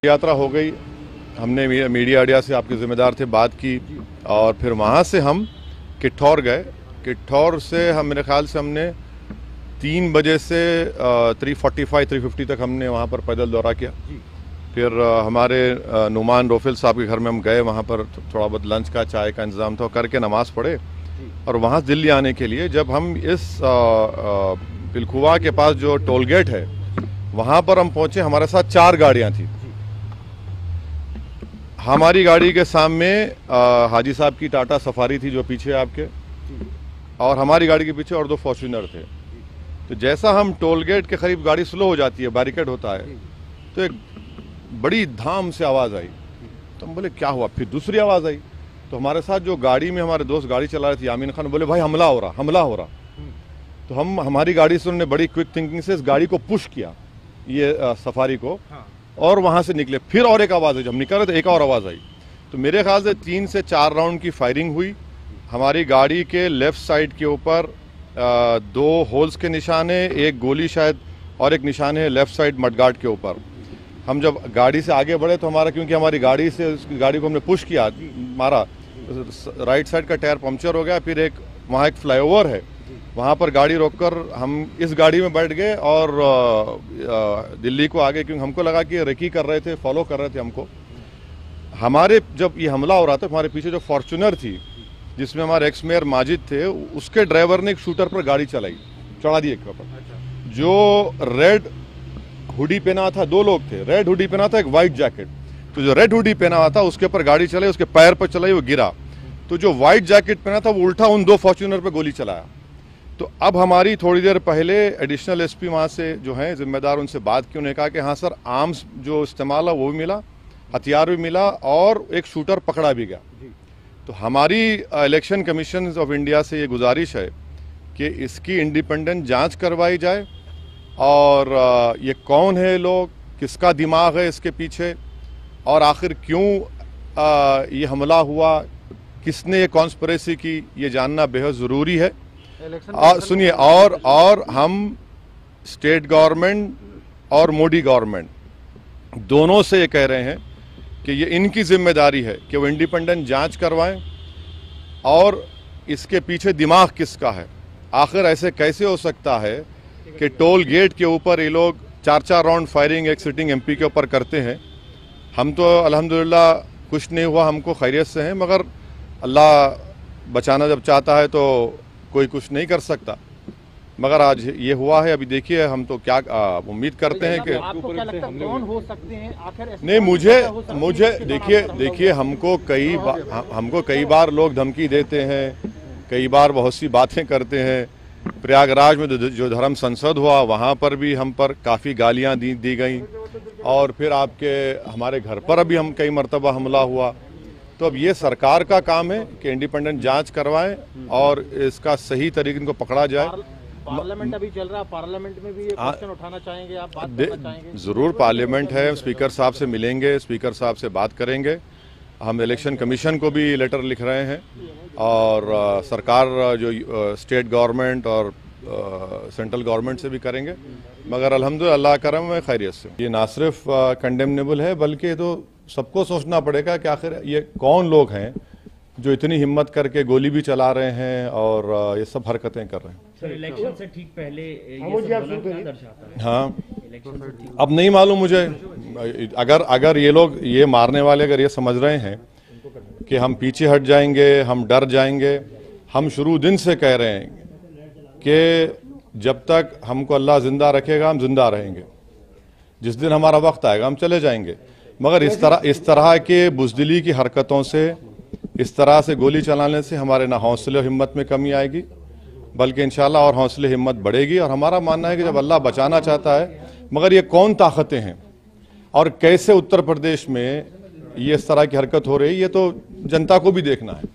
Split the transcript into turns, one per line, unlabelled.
यात्रा हो गई, हमने मीडिया आइडिया से आपके ज़िम्मेदार थे बात की और फिर वहाँ से हम किठौर गए। किठौर से हम मेरे ख्याल से हमने 3 बजे से 3:45-3:50 तक हमने वहाँ पर पैदल दौरा किया। फिर हमारे नुमान रोफिल साहब के घर में हम गए, वहाँ पर थोड़ा बहुत लंच का चाय का इंतज़ाम था, करके नमाज़ पढ़े और वहाँ से दिल्ली आने के लिए जब हम इस पिलखुवा के पास जो टोल गेट है वहाँ पर हम पहुँचे, हमारे साथ 4 गाड़ियाँ थी। हमारी गाड़ी के सामने हाजी साहब की टाटा सफारी थी जो पीछे आपके, और हमारी गाड़ी के पीछे और 2 फॉर्च्यूनर थे। तो जैसा हम टोल गेट के करीब गाड़ी स्लो हो जाती है, बैरिकेड होता है, तो एक बड़ी धाम से आवाज़ आई। तो हम बोले क्या हुआ, फिर दूसरी आवाज़ आई। तो हमारे साथ जो गाड़ी में हमारे दोस्त गाड़ी चला रहे थे यामीन खान, बोले भाई हमला हो रहा, हमला हो रहा। तो हमारी गाड़ी से उन्होंने बड़ी क्विक थिंकिंग से इस गाड़ी को पुश किया, ये सफारी को, और वहाँ से निकले। फिर और एक आवाज़ आई, जब निकल रहे थे एक और आवाज़ आई। तो मेरे ख्याल से 3 से 4 राउंड की फायरिंग हुई। हमारी गाड़ी के लेफ़्ट साइड के ऊपर 2 होल्स के निशान है, एक गोली शायद, और एक निशान है लेफ़्ट साइड मडगार्ड के ऊपर। हम जब गाड़ी से आगे बढ़े तो हमारा, क्योंकि हमारी गाड़ी से गाड़ी को हमने पुश किया, मारा, राइट साइड का टायर पंक्चर हो गया। फिर वहाँ एक फ्लाईओवर है, वहाँ पर गाड़ी रोककर हम इस गाड़ी में बैठ गए और दिल्ली को आगे, क्योंकि हमको लगा कि रेकी कर रहे थे, फॉलो कर रहे थे हमको। हमारे जब ये हमला हो रहा था, हमारे पीछे जो फॉर्च्यूनर थी जिसमें हमारे एक्स मेयर माजिद थे, उसके ड्राइवर ने एक शूटर पर गाड़ी चलाई, चढ़ा दी एक पर। जो रेड हुडी पहना था, 2 लोग थे, रेड हुडी पहना था, एक वाइट जैकेट। तो जो रेड हुडी पहना हुआ था उसके ऊपर गाड़ी चलाई, उसके पैर पर चलाई, वो गिरा। तो जो वाइट जैकेट पहना था वो उल्टा उन 2 फॉर्च्यूनर पर गोली चलाया। तो अब हमारी थोड़ी देर पहले एडिशनल एसपी वहाँ से जो हैं जिम्मेदार, उनसे बात की। उन्होंने कहा कि हाँ सर, आर्म्स जो इस्तेमाल है वो भी मिला, हथियार भी मिला, और एक शूटर पकड़ा भी गया। तो हमारी इलेक्शन कमीशन ऑफ इंडिया से ये गुजारिश है कि इसकी इंडिपेंडेंट जांच करवाई जाए, और ये कौन है लोग, किसका दिमाग है इसके पीछे, और आखिर क्यों ये हमला हुआ, किसने ये कॉन्स्पिरेसी की, ये जानना बेहद ज़रूरी है। सुनिए, और हम स्टेट गवर्नमेंट और मोदी गवर्नमेंट दोनों से ये कह रहे हैं कि ये इनकी जिम्मेदारी है कि वो इंडिपेंडेंट जांच करवाएं, और इसके पीछे दिमाग किसका है। आखिर ऐसे कैसे हो सकता है कि टोल गेट के ऊपर ये लोग 4-4 राउंड फायरिंग एक सिटिंग एमपी के ऊपर करते हैं। हम तो अल्हम्दुलिल्लाह कुछ नहीं हुआ, हमको खैरियत से हैं, मगर अल्लाह बचाना जब चाहता है तो कोई कुछ नहीं कर सकता। मगर आज ये हुआ है, अभी देखिए हम तो क्या उम्मीद करते हैं कि
आपको क्या लगता है कौन हो सकते हैं आखिर?
नहीं, मुझे देखिए हमको कई बार लोग धमकी देते हैं, कई बार बहुत सी बातें करते हैं। प्रयागराज में जो धर्म संसद हुआ वहाँ पर भी हम पर काफ़ी गालियाँ दी गई, और फिर हमारे घर पर अभी हम कई मरतबा हमला हुआ। तो अब ये सरकार का काम है कि इंडिपेंडेंट जांच करवाएं और इसका सही तरीके इनको पकड़ा जाए।
पार्लियामेंट अभी चल रहा है, पार्लियामेंट में भी ये क्वेश्चन उठाना चाहेंगे आप, बात करना चाहेंगे?
ज़रूर, पार्लियामेंट है, स्पीकर साहब से मिलेंगे, स्पीकर साहब से बात करेंगे। हम इलेक्शन कमीशन को भी लेटर लिख रहे हैं, और सरकार जो स्टेट गवर्नमेंट और सेंट्रल गवर्नमेंट से भी करेंगे। मगर अल्हम्दुलिल्लाह अल्लाह करम में खैरियत से। ये ना सिर्फ कंडेमनेबल है, बल्कि तो सबको सोचना पड़ेगा कि आखिर ये कौन लोग हैं जो इतनी हिम्मत करके गोली भी चला रहे हैं और ये सब हरकतें कर रहे हैं।
सर, इलेक्शन से ठीक पहले ये सब क्या दर्शाता है?
हाँ, अब नहीं मालूम मुझे। अगर ये लोग, ये मारने वाले अगर ये समझ रहे हैं कि हम पीछे हट जाएंगे, हम डर जाएंगे, हम शुरू दिन से कह रहे हैं कि जब तक हमको अल्लाह ज़िंदा रखेगा हम जिंदा रहेंगे, जिस दिन हमारा वक्त आएगा हम चले जाएंगे। मगर इस तरह के बुज़दिली की हरकतों से, इस तरह से गोली चलाने से हमारे ना हौसले और हिम्मत में कमी आएगी, बल्कि इंशाल्लाह और हौसले हिम्मत बढ़ेगी। और हमारा मानना है कि जब अल्लाह बचाना चाहता है, मगर ये कौन ताकतें हैं और कैसे उत्तर प्रदेश में ये इस तरह की हरकत हो रही है, ये तो जनता को भी देखना है।